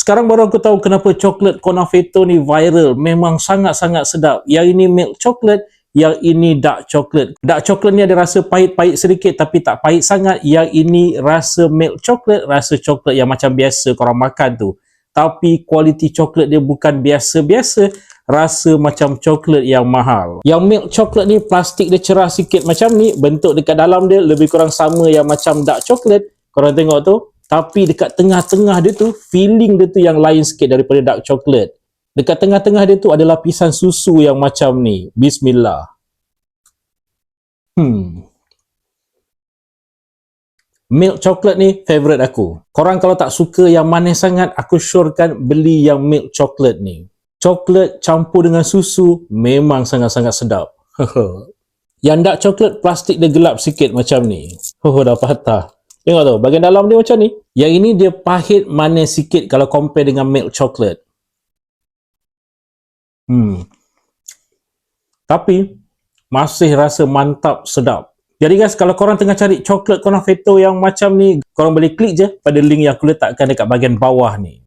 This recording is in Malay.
Sekarang baru aku tahu kenapa coklat Confetto ni viral. Memang sangat-sangat sedap. Yang ini milk chocolate, yang ini dark chocolate. Dark chocolate ni ada rasa pahit-pahit sedikit tapi tak pahit sangat. Yang ini rasa milk chocolate, rasa coklat yang macam biasa korang makan tu. Tapi kualiti coklat dia bukan biasa-biasa, rasa macam coklat yang mahal. Yang milk coklat ni plastik dia cerah sikit macam ni, bentuk dekat dalam dia lebih kurang sama yang macam dark coklat. Korang tengok tu, tapi dekat tengah-tengah dia tu, feeling dia tu yang lain sikit daripada dark coklat. Dekat tengah-tengah dia tu ada lapisan susu yang macam ni. Bismillah. Milk chocolate ni favourite aku. Korang kalau tak suka yang manis sangat, aku syorkan beli yang milk chocolate ni. Coklat campur dengan susu memang sangat-sangat sedap. Yang dark chocolate plastik dia gelap sikit macam ni. Dah patah. Tengok tu, bahagian dalam dia macam ni. Yang ini dia pahit manis sikit kalau compare dengan milk chocolate. Tapi masih rasa mantap, sedap. Jadi guys, kalau korang tengah cari coklat Confetto yang macam ni, korang boleh klik je pada link yang aku letakkan dekat bahagian bawah ni.